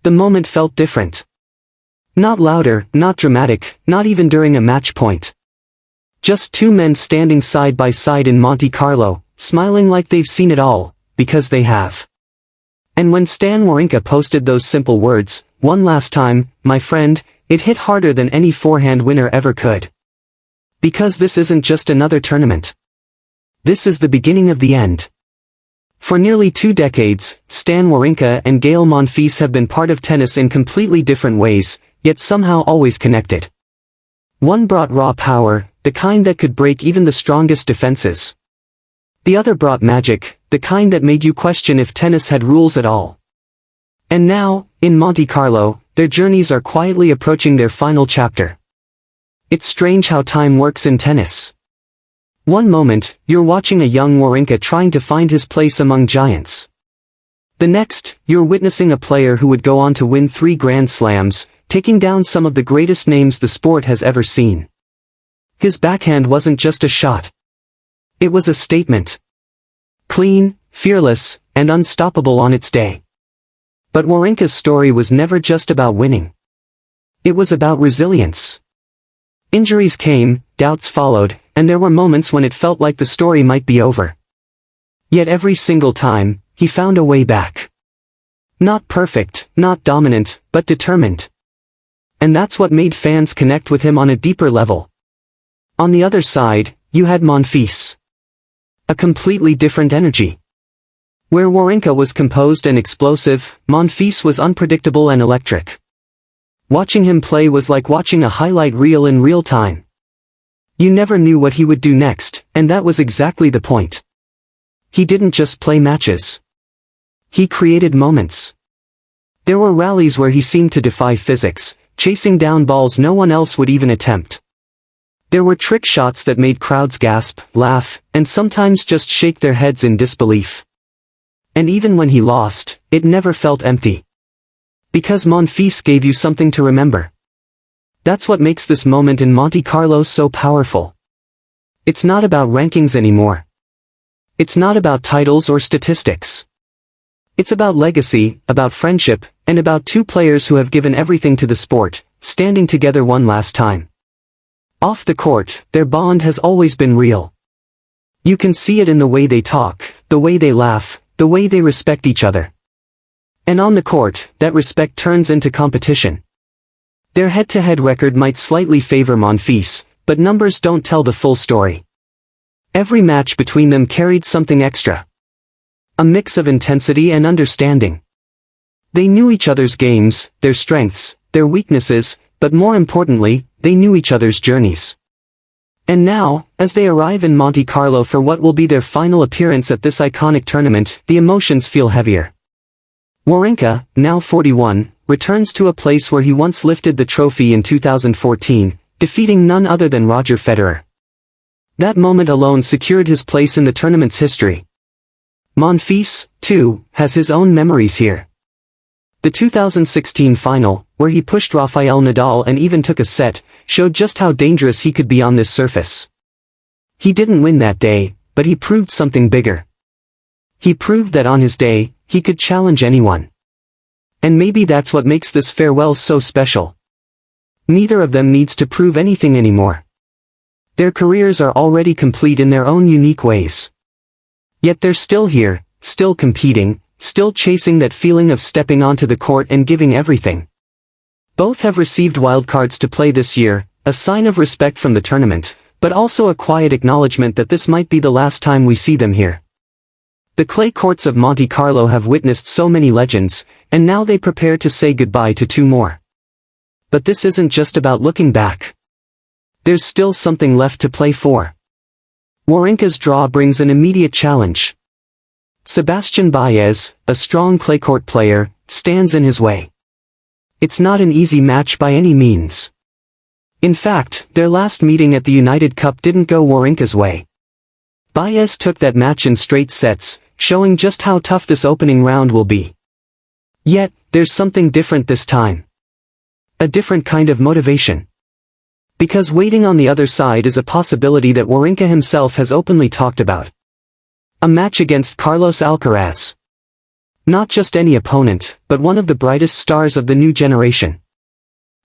the moment felt different. Not louder, not dramatic, not even during a match point. Just two men standing side by side in Monte Carlo, smiling like they've seen it all, because they have. And when Stan Wawrinka posted those simple words, "One last time, my friend," it hit harder than any forehand winner ever could. Because this isn't just another tournament. This is the beginning of the end. For nearly 2 decades, Stan Wawrinka and Gael Monfils have been part of tennis in completely different ways, yet somehow always connected. One brought raw power, the kind that could break even the strongest defenses. The other brought magic, the kind that made you question if tennis had rules at all. And now, in Monte Carlo, their journeys are quietly approaching their final chapter. It's strange how time works in tennis. One moment, you're watching a young Wawrinka trying to find his place among giants. The next, you're witnessing a player who would go on to win 3 Grand Slams, taking down some of the greatest names the sport has ever seen. His backhand wasn't just a shot. It was a statement. Clean, fearless, and unstoppable on its day. But Wawrinka's story was never just about winning. It was about resilience. Injuries came, doubts followed, and there were moments when it felt like the story might be over. Yet every single time, he found a way back. Not perfect, not dominant, but determined. And that's what made fans connect with him on a deeper level. On the other side, you had Monfils. A completely different energy. Where Wawrinka was composed and explosive, Monfils was unpredictable and electric. Watching him play was like watching a highlight reel in real time. You never knew what he would do next, and that was exactly the point. He didn't just play matches. He created moments. There were rallies where he seemed to defy physics, chasing down balls no one else would even attempt. There were trick shots that made crowds gasp, laugh, and sometimes just shake their heads in disbelief. And even when he lost, it never felt empty. Because Monfils gave you something to remember. That's what makes this moment in Monte Carlo so powerful. It's not about rankings anymore. It's not about titles or statistics. It's about legacy, about friendship, and about 2 players who have given everything to the sport, standing together one last time. Off the court, their bond has always been real. You can see it in the way they talk, the way they laugh, the way they respect each other. And on the court, that respect turns into competition. Their head-to-head record might slightly favor Monfils, but numbers don't tell the full story. Every match between them carried something extra. A mix of intensity and understanding. They knew each other's games, their strengths, their weaknesses, but more importantly, they knew each other's journeys. And now, as they arrive in Monte Carlo for what will be their final appearance at this iconic tournament, the emotions feel heavier. Wawrinka, now 41, returns to a place where he once lifted the trophy in 2014, defeating none other than Roger Federer. That moment alone secured his place in the tournament's history. Monfils, too, has his own memories here. The 2016 final, where he pushed Rafael Nadal and even took a set, showed just how dangerous he could be on this surface. He didn't win that day, but he proved something bigger. He proved that on his day, he could challenge anyone. And maybe that's what makes this farewell so special. Neither of them needs to prove anything anymore. Their careers are already complete in their own unique ways. Yet they're still here, still competing, still chasing that feeling of stepping onto the court and giving everything. Both have received wildcards to play this year, a sign of respect from the tournament, but also a quiet acknowledgement that this might be the last time we see them here. The clay courts of Monte Carlo have witnessed so many legends, and now they prepare to say goodbye to 2 more. But this isn't just about looking back. There's still something left to play for. Wawrinka's draw brings an immediate challenge. Sebastian Baez, a strong clay court player, stands in his way. It's not an easy match by any means. In fact, their last meeting at the United Cup didn't go Wawrinka's way. Baez took that match in straight sets, showing just how tough this opening round will be. Yet, there's something different this time. A different kind of motivation. Because waiting on the other side is a possibility that Wawrinka himself has openly talked about. A match against Carlos Alcaraz. Not just any opponent, but one of the brightest stars of the new generation.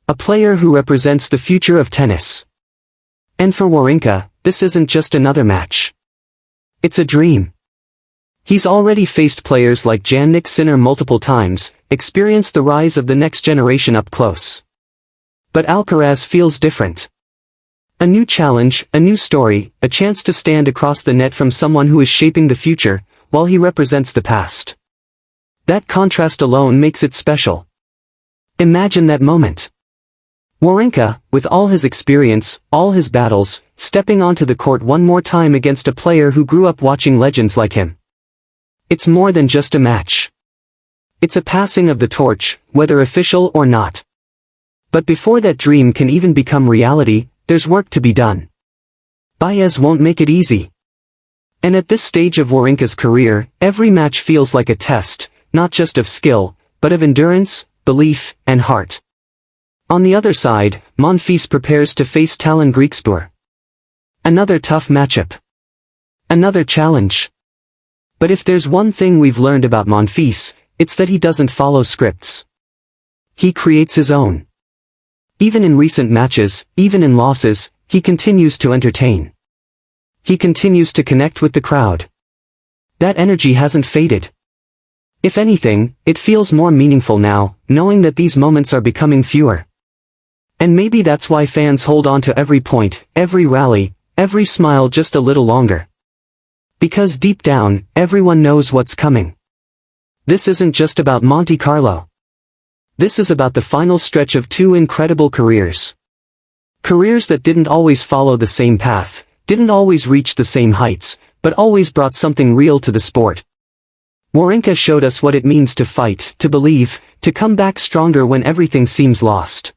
A player who represents the future of tennis. And for Wawrinka, this isn't just another match. It's a dream. He's already faced players like Jannik Sinner multiple times, experienced the rise of the next generation up close. But Alcaraz feels different. A new challenge, a new story, a chance to stand across the net from someone who is shaping the future, while he represents the past. That contrast alone makes it special. Imagine that moment. Wawrinka, with all his experience, all his battles, stepping onto the court one more time against a player who grew up watching legends like him. It's more than just a match. It's a passing of the torch, whether official or not. But before that dream can even become reality, there's work to be done. Baez won't make it easy. And at this stage of Wawrinka's career, every match feels like a test, not just of skill, but of endurance, belief, and heart. On the other side, Monfils prepares to face Talon Griekspoor. Another tough matchup. Another challenge. But if there's one thing we've learned about Monfils, it's that he doesn't follow scripts. He creates his own. Even in recent matches, even in losses, he continues to entertain. He continues to connect with the crowd. That energy hasn't faded. If anything, it feels more meaningful now, knowing that these moments are becoming fewer. And maybe that's why fans hold on to every point, every rally, every smile just a little longer. Because deep down, everyone knows what's coming. This isn't just about Monte Carlo. This is about the final stretch of two incredible careers. Careers that didn't always follow the same path, didn't always reach the same heights, but always brought something real to the sport. Wawrinka showed us what it means to fight, to believe, to come back stronger when everything seems lost.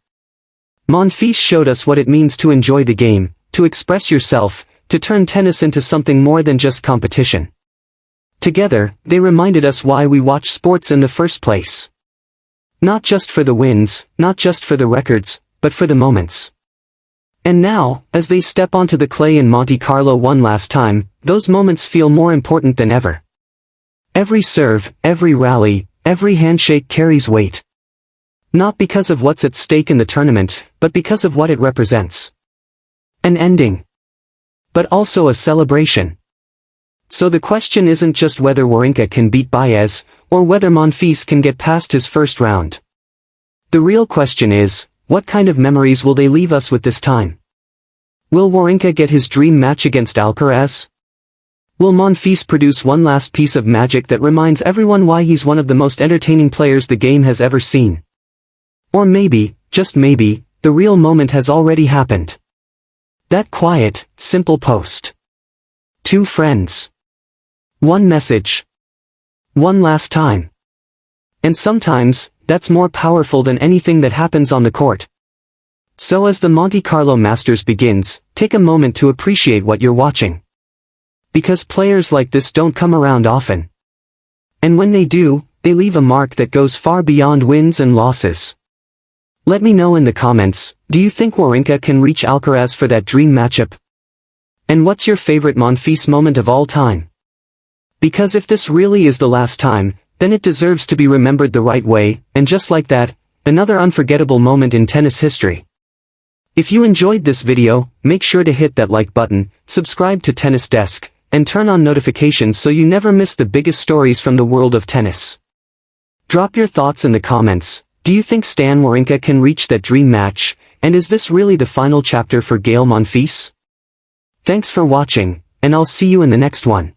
Monfils showed us what it means to enjoy the game, to express yourself, to turn tennis into something more than just competition. Together, they reminded us why we watch sports in the first place. Not just for the wins, not just for the records, but for the moments. And now, as they step onto the clay in Monte Carlo one last time, those moments feel more important than ever. Every serve, every rally, every handshake carries weight. Not because of what's at stake in the tournament, but because of what it represents. An ending. But also a celebration. So the question isn't just whether Wawrinka can beat Baez, or whether Monfils can get past his first round. The real question is, what kind of memories will they leave us with this time? Will Wawrinka get his dream match against Alcaraz? Will Monfils produce one last piece of magic that reminds everyone why he's one of the most entertaining players the game has ever seen? Or maybe, just maybe, the real moment has already happened. That quiet, simple post. Two friends. One message. One last time. And sometimes, that's more powerful than anything that happens on the court. So as the Monte Carlo Masters begins, take a moment to appreciate what you're watching. Because players like this don't come around often. And when they do, they leave a mark that goes far beyond wins and losses. Let me know in the comments, do you think Wawrinka can reach Alcaraz for that dream matchup? And what's your favorite Monfils moment of all time? Because if this really is the last time, then it deserves to be remembered the right way, and just like that, another unforgettable moment in tennis history. If you enjoyed this video, make sure to hit that like button, subscribe to Tennis Desk, and turn on notifications so you never miss the biggest stories from the world of tennis. Drop your thoughts in the comments. Do you think Stan Wawrinka can reach that dream match, and is this really the final chapter for Gael Monfils? Thanks for watching, and I'll see you in the next one.